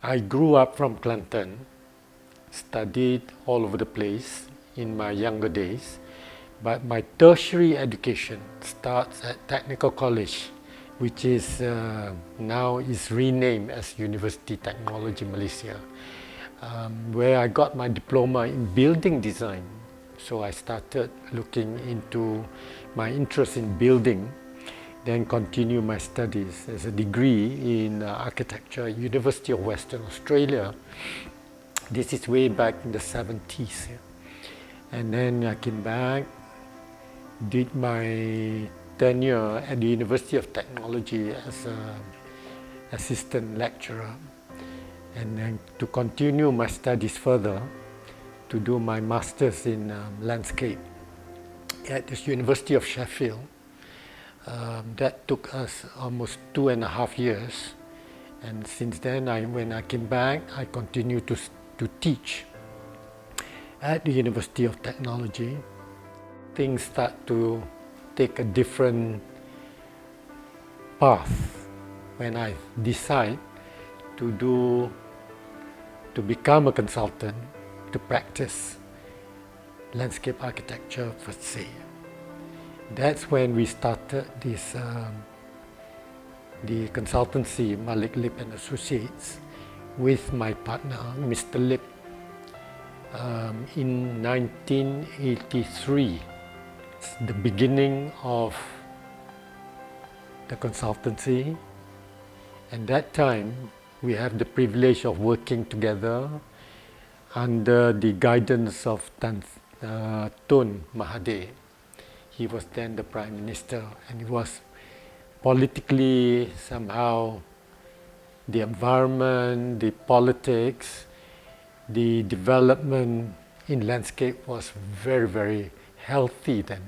I grew up from Kelantan, studied all over the place in my younger days, but my tertiary education starts at Technical College, which is now is renamed as Universiti Teknologi Malaysia, where I got my diploma in building design. So I started looking into my interest in building, then continue my studies as a degree in architecture at University of Western Australia. This is way back in the 70s. And then I came back, did my tenure at the University of Technology as an assistant lecturer, and then to continue my studies further, to do my master's in landscape at the University of Sheffield. That took us almost 2.5 years, and since then, when I came back, I continued to teach at the University of Technology. Things start to take a different path when I decide to become a consultant, to practice landscape architecture per se. That's when we started this the consultancy Malik Nik and Associates with my partner Mr. Lip in 1983. It's the beginning of the consultancy, and that time we have the privilege of working together under the guidance of Tun Mahathir. He was then the Prime Minister, and it was politically somehow the environment, the politics, the development in landscape was very, very healthy then.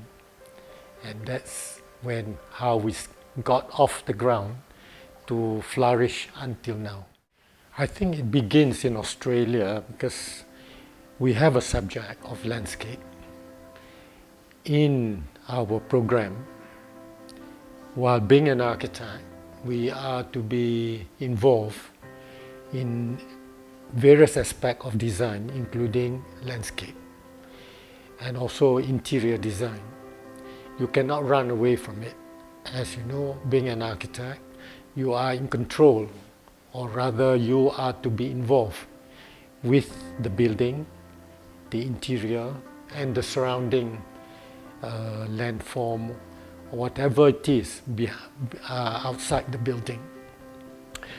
And that's when how we got off the ground to flourish until now. I think it begins in Australia because we have a subject of landscape in our program. While being an architect, we are to be involved in various aspects of design, including landscape and also interior design. You cannot run away from it. As you know, being an architect, you are in control, or rather you are to be involved with the building, the interior, and the surrounding landform, whatever it is outside the building.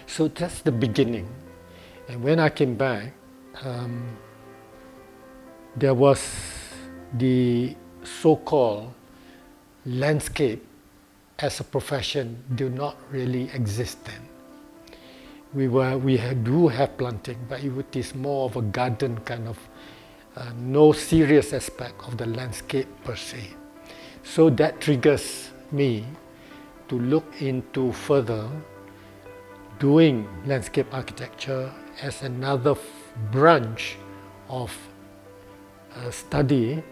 So that's the beginning. And when I came back, there was the so-called landscape as a profession do not really exist then. We do have planting, but it is more of a garden kind of, no serious aspect of the landscape per se. So that triggers me to look into further doing landscape architecture as another branch of study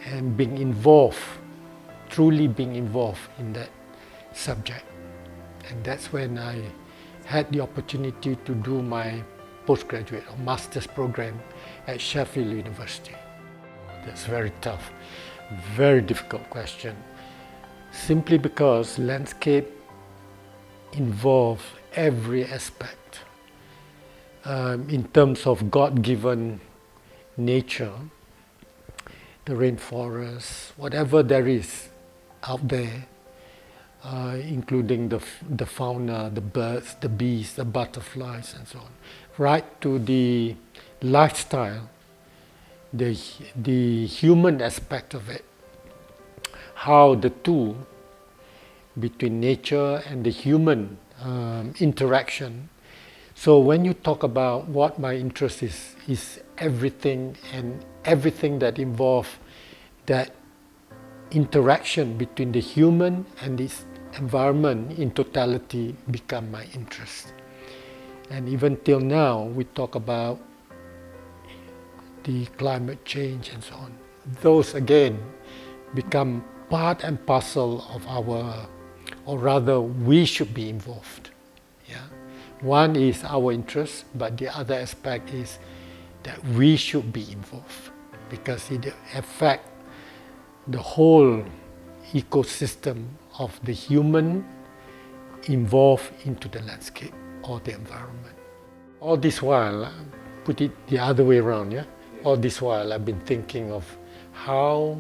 and being involved, truly being involved in that subject. And that's when I had the opportunity to do my postgraduate or master's program at Sheffield University. That's very tough, very difficult question. Simply because landscape involves every aspect in terms of God-given nature, the rainforest, whatever there is out there, including the fauna, the birds, the bees, the butterflies, and so on, right to the lifestyle, the human aspect of it, how the two between nature and the human interaction. So when you talk about what my interest is everything, and everything that involves that interaction between the human and this environment in totality become my interest. And even till now, we talk about the climate change and so on. Those again become part and parcel of our, or rather we should be involved. Yeah, One is our interest, but the other aspect is that we should be involved because it affects the whole ecosystem of the human involved into the landscape or the environment. All this while, put it the other way around, yeah? All this while I've been thinking of how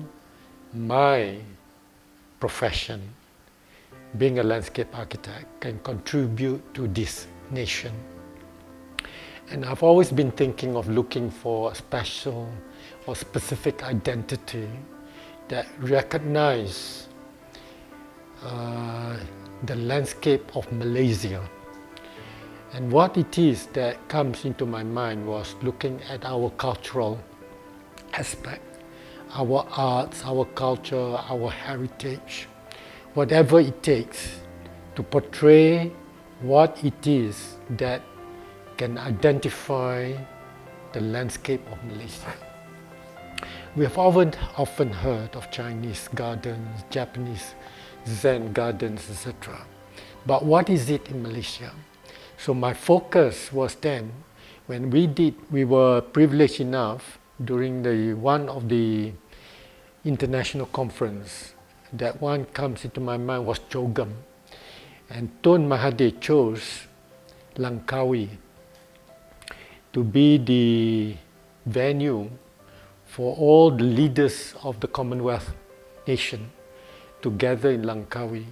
my profession, being a landscape architect, can contribute to this nation. And I've always been thinking of looking for a special or specific identity that recognize the landscape of Malaysia. And what it is that comes into my mind was looking at our cultural aspect, our arts, our culture, our heritage, whatever it takes to portray what it is that can identify the landscape of Malaysia. We have often heard of Chinese gardens, Japanese Zen gardens, etc. But what is it in Malaysia? So my focus was then, when we were privileged enough during one of the international conference, that one comes into my mind was Chogam. And Tun Mahathir chose Langkawi to be the venue for all the leaders of the Commonwealth nation to gather in Langkawi.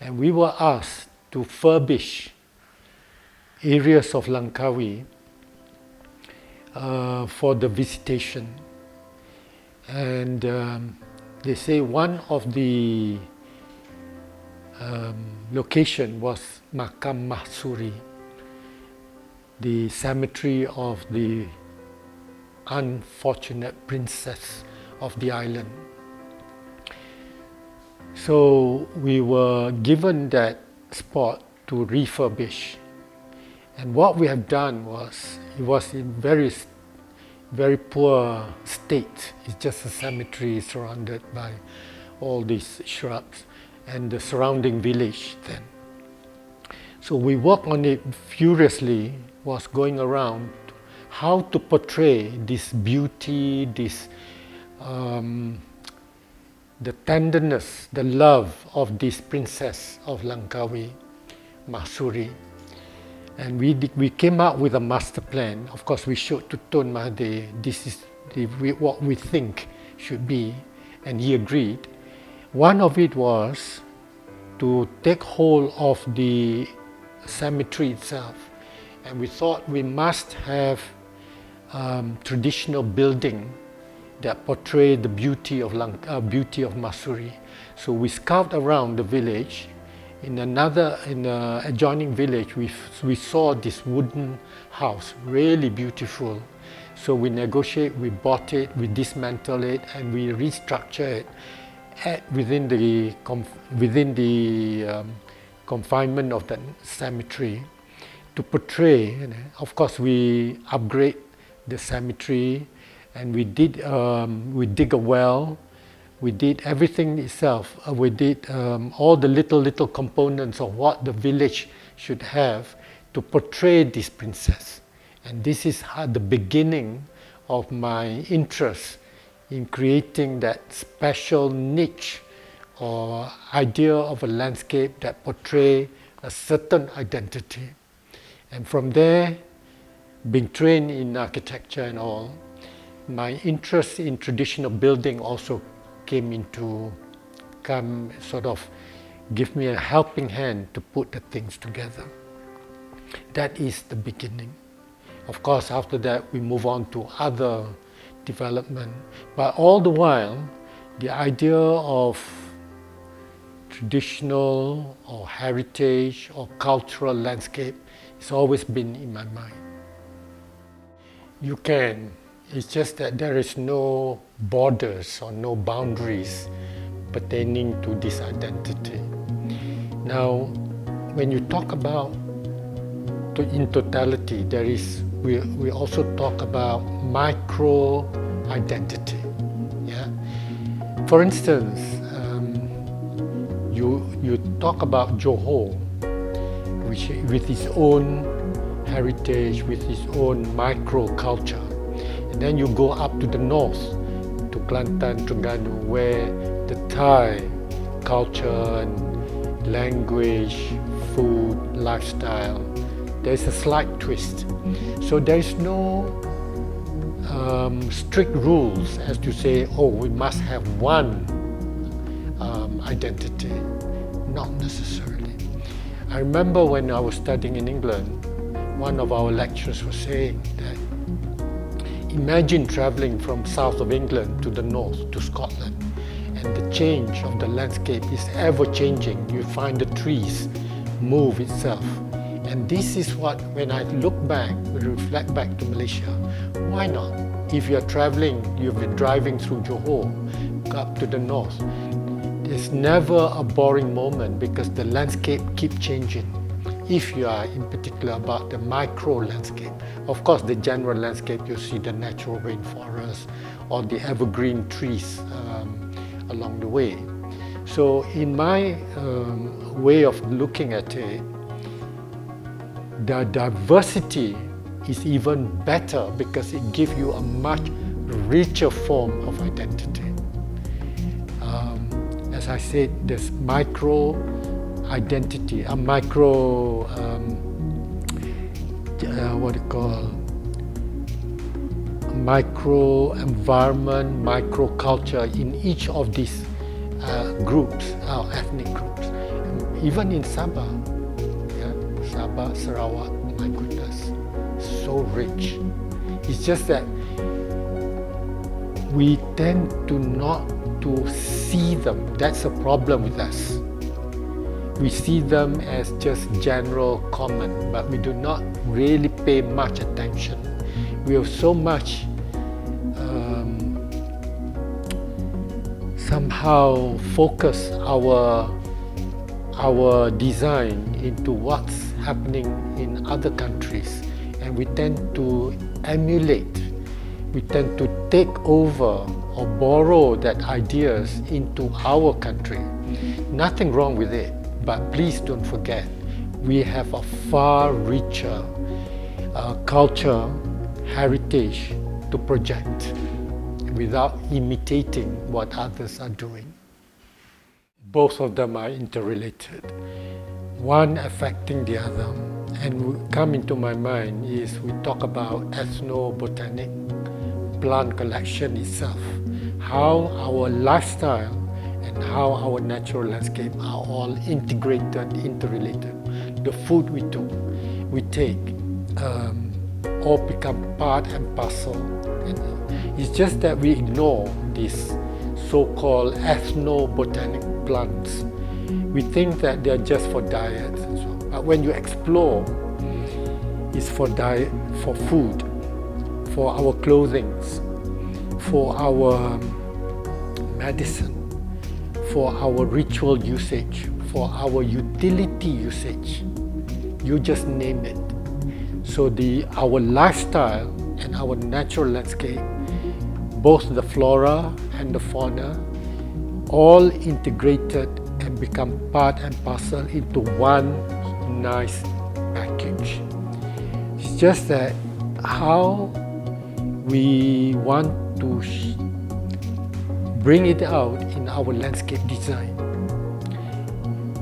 And we were asked to furbish areas of Langkawi for the visitation. And they say one of the location was Makam Mahsuri, the cemetery of the unfortunate princess of the island. So we were given that spot to refurbish. And what we have done was, it was in very poor state. It's just a cemetery surrounded by all these shrubs and the surrounding village then. So we worked on it furiously, was going around how to portray this beauty, this the tenderness, the love of this princess of Langkawi, Mahsuri. And we came up with a master plan. Of course, we showed to Tun Mahathir, this is what we think should be, and he agreed. One of it was to take hold of the cemetery itself, and we thought we must have traditional building that portray the beauty of Mahsuri. So we scouted around the village. In an adjoining village, we saw this wooden house, really beautiful. So we negotiated, we bought it, we dismantled it, and we restructured it within the confinement of the cemetery to portray. Of course, we upgrade the cemetery, and we dig a well. We did everything itself. We did all the little components of what the village should have to portray this princess. And this is the beginning of my interest in creating that special niche or idea of a landscape that portray a certain identity. And from there, being trained in architecture and all, my interest in traditional building also sort of give me a helping hand to put the things together. That is the beginning. Of course, after that, we move on to other development. But all the while, the idea of traditional or heritage or cultural landscape has always been in my mind. You can. It's just that there is no borders or no boundaries pertaining to this identity. Now, when you talk about in totality, we also talk about micro identity. Yeah. For instance, you talk about Johor, which with its own heritage, with its own micro-culture. And then you go up to the north, to Kelantan, Terengganu, where the Thai culture and language, food, lifestyle, there's a slight twist. So there's no strict rules as to say, oh, we must have one identity. Not necessarily. I remember when I was studying in England, one of our lecturers was saying that imagine traveling from south of England to the north, to Scotland, and the change of the landscape is ever changing. You find the trees move itself. And this is what, when I look back, reflect back to Malaysia, why not? If you're traveling, you've been driving through Johor, up to the north, there's never a boring moment because the landscape keeps changing. If you are in particular about the micro landscape, of course the general landscape, you see the natural rainforest or the evergreen trees along the way. So in my way of looking at it, the diversity is even better because it gives you a much richer form of identity. As I said, there's micro identity, a micro, what you call, micro environment, micro culture in each of these groups, our ethnic groups. Even in Sabah, Sabah, Sarawak, my goodness, so rich. It's just that we tend to not to see them. That's a problem with us. We see them as just general common, but we do not really pay much attention. We have so much somehow focus our design into what's happening in other countries, and we tend to emulate. We tend to take over or borrow that ideas into our country. Nothing wrong with it, but please don't forget, we have a far richer culture, heritage to project without imitating what others are doing. Both of them are interrelated, one affecting the other. And what come into my mind is we talk about ethnobotanic plant collection itself, how our lifestyle and how our natural landscape are all integrated, interrelated. The food we take, all become part and parcel. And it's just that we ignore these so-called ethnobotanic plants. We think that they're just for diets and so on. But when you explore, it's for diet, for food, for our clothing, for our medicine, for our ritual usage, for our utility usage. You just name it. So our lifestyle and our natural landscape, both the flora and the fauna, all integrated and become part and parcel into one nice package. It's just that how we want to bring it out in our landscape design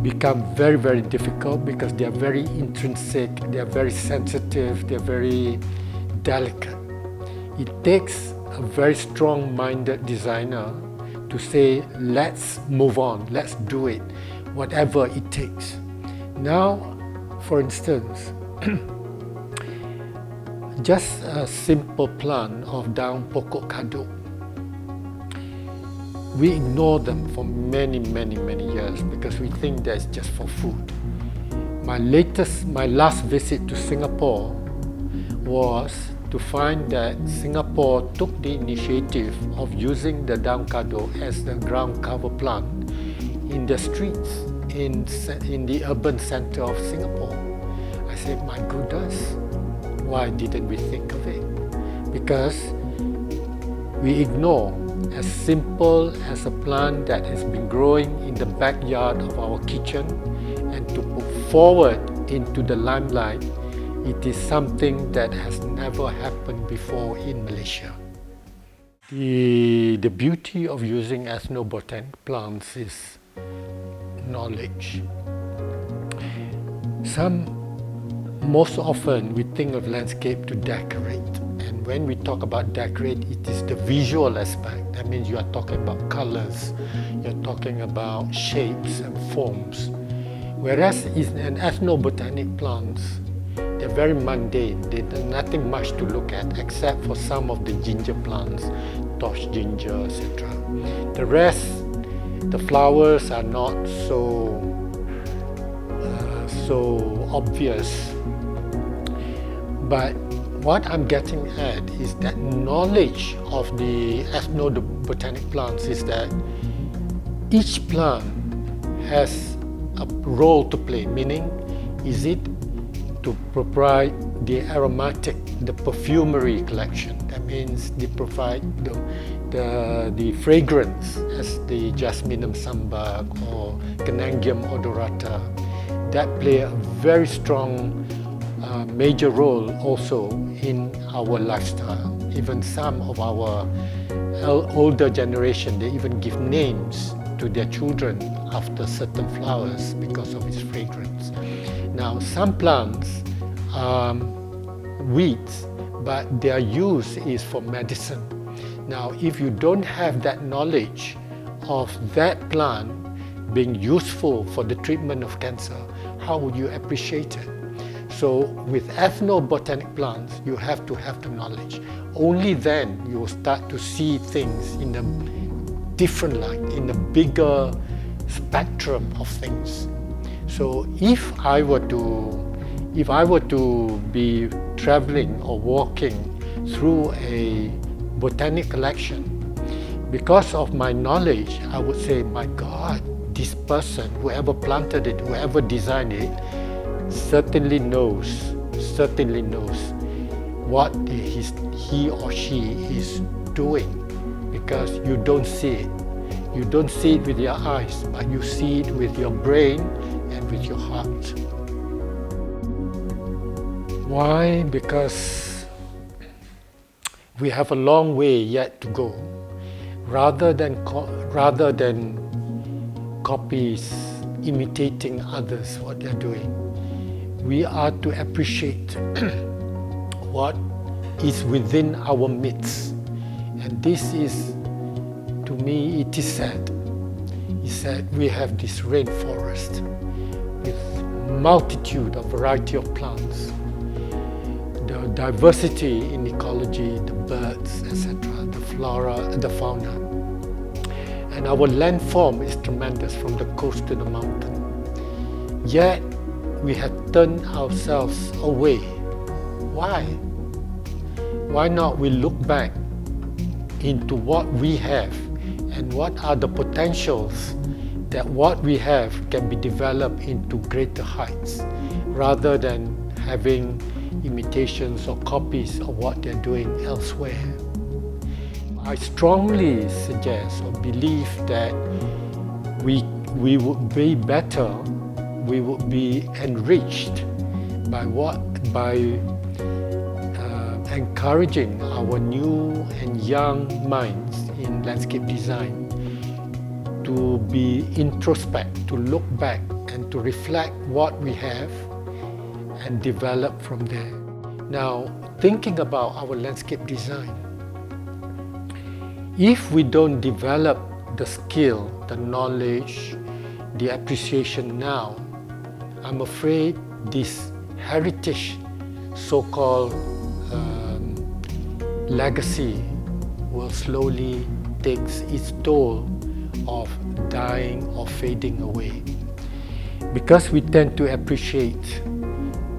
become very, very difficult because they are very intrinsic, they are very sensitive, they are very delicate. It takes a very strong-minded designer to say, let's move on, let's do it, whatever it takes. Now, for instance, just a simple plant of daun pokok kaduk. We ignore them for many years because we think that's just for food. My last visit to Singapore was to find that Singapore took the initiative of using the daun kaduk as the ground cover plant in the streets in the urban center of Singapore. I said, my goodness, why didn't we think of it? Because we ignore as simple as a plant that has been growing in the backyard of our kitchen, and to put forward into the limelight It is something that has never happened before in Malaysia. The beauty of using ethnobotanic plants is knowledge. Most often we think of landscape to decorate, and when we talk about decorate, it is the visual aspect. That means you are talking about colors, you're talking about shapes and forms. Whereas in ethnobotanic plants, they're very mundane. There's nothing much to look at except for some of the ginger plants, torch ginger, etc. The rest, the flowers are not so obvious. But what I'm getting at is that knowledge of the ethnobotanic plants is that each plant has a role to play, meaning is it to provide the aromatic, the perfumery collection. That means they provide the fragrance, as the Jasminum sambac or Canangium odorata, that play a very strong major role also in our lifestyle. Even some of our older generation, they even give names to their children after certain flowers because of its fragrance. Now, some plants are weeds, but their use is for medicine. Now, if you don't have that knowledge of that plant being useful for the treatment of cancer, how would you appreciate it? So with ethnobotanic plants, you have to have the knowledge. Only then you will start to see things in a different light, in a bigger spectrum of things. So if I were to be traveling or walking through a botanic collection, because of my knowledge, I would say, my God, this person, whoever planted it, whoever designed it, certainly knows what he or she is doing, because you don't see it. You don't see it with your eyes, but you see it with your brain and with your heart. Why? Because we have a long way yet to go. Rather than copies, imitating others, what they're doing, we are to appreciate what is within our midst. And this is, to me, it is sad. It's sad we have this rainforest with multitude of variety of plants, the diversity in ecology, the birds, etc., the flora, the fauna. And our landform is tremendous from the coast to the mountain. Yet, we have turned ourselves away. Why? Why not we look back into what we have and what are the potentials that what we have can be developed into greater heights, rather than having imitations or copies of what they're doing elsewhere. I strongly suggest or believe that we would be better, we would be enriched by encouraging our new and young minds in landscape design to be introspect, to look back and to reflect what we have and develop from there. Now, thinking about our landscape design, if we don't develop the skill, the knowledge, the appreciation now, I'm afraid this heritage, so-called legacy, will slowly take its toll of dying or fading away. Because we tend to appreciate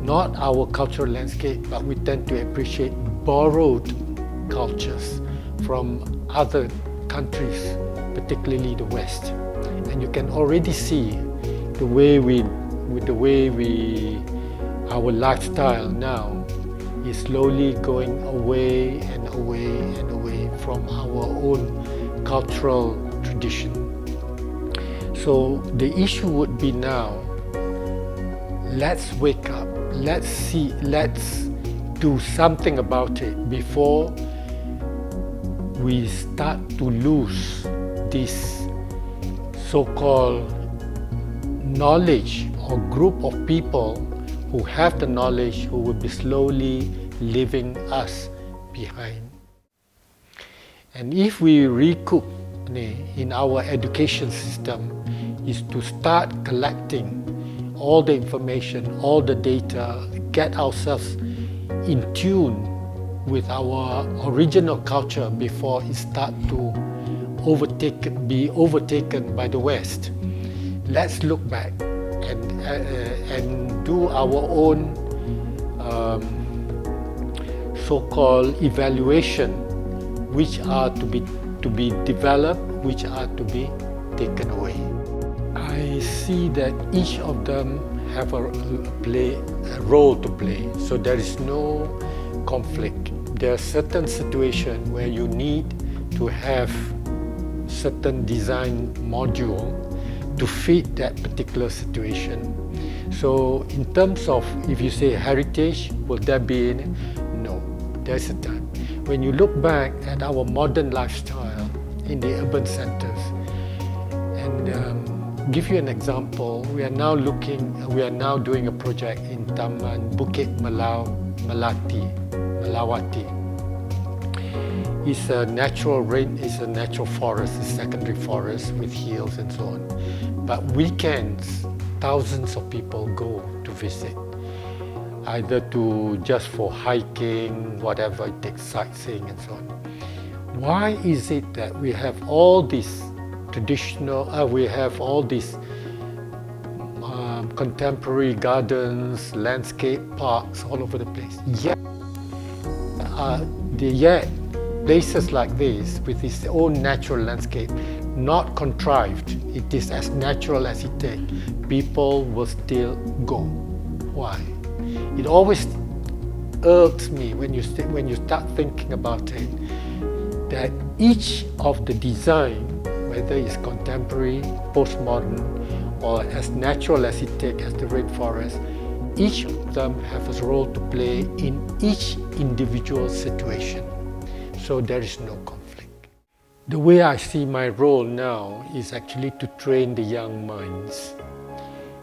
not our cultural landscape, but we tend to appreciate borrowed cultures from other countries, particularly the West. And you can already see our lifestyle now is slowly going away and away and away from our own cultural tradition. So the issue would be now, let's wake up, let's do something about it before we start to lose this so-called knowledge or group of people who have the knowledge, who will be slowly leaving us behind. And if we recoup in our education system, is to start collecting all the information, all the data, get ourselves in tune with our original culture before it starts to be overtaken by the West. Let's look back and do our own so-called evaluation, which are to be developed, which are to be taken away. I see that each of them have a role to play, so there is no conflict. There are certain situations where you need to have certain design module to fit that particular situation. So in terms of, if you say heritage, will there be in it? No, there's a time. When you look back at our modern lifestyle in the urban centers, and give you an example, we are now doing a project in Taman Bukit Melawati. It's a natural forest, a secondary forest with hills and so on. But weekends, thousands of people go to visit, either just for hiking, whatever it takes, sightseeing and so on. Why is it that we have all these contemporary gardens, landscape parks all over the place? Yet places like this, with its own natural landscape, not contrived, it is as natural as it takes, people will still go. Why? It always irks me when you start thinking about it, that each of the design, whether it's contemporary, postmodern, or as natural as it takes as the rainforest, each of them have a role to play in each individual situation. So there is no conflict. The way I see my role now is actually to train the young minds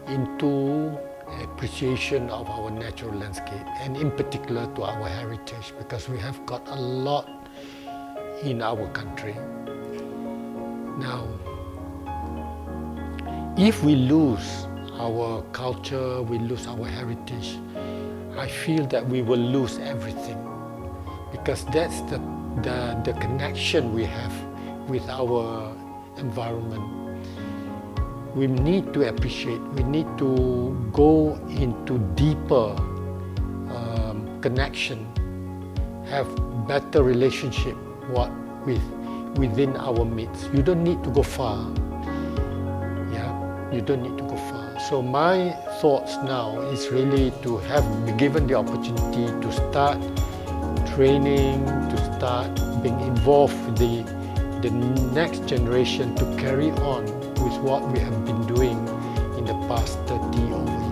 into appreciation of our natural landscape, and in particular to our heritage, because we have got a lot in our country. Now, if we lose our culture, we lose our heritage, I feel that we will lose everything, because that's the connection we have with our environment. We need to appreciate, we need to go into deeper connection, have better relationship within our midst. You don't need to go far. You don't need to go far. So my thoughts now is really to be given the opportunity to start training, to start being involved with the next generation, to carry on with what we have been doing in the past 30 over years.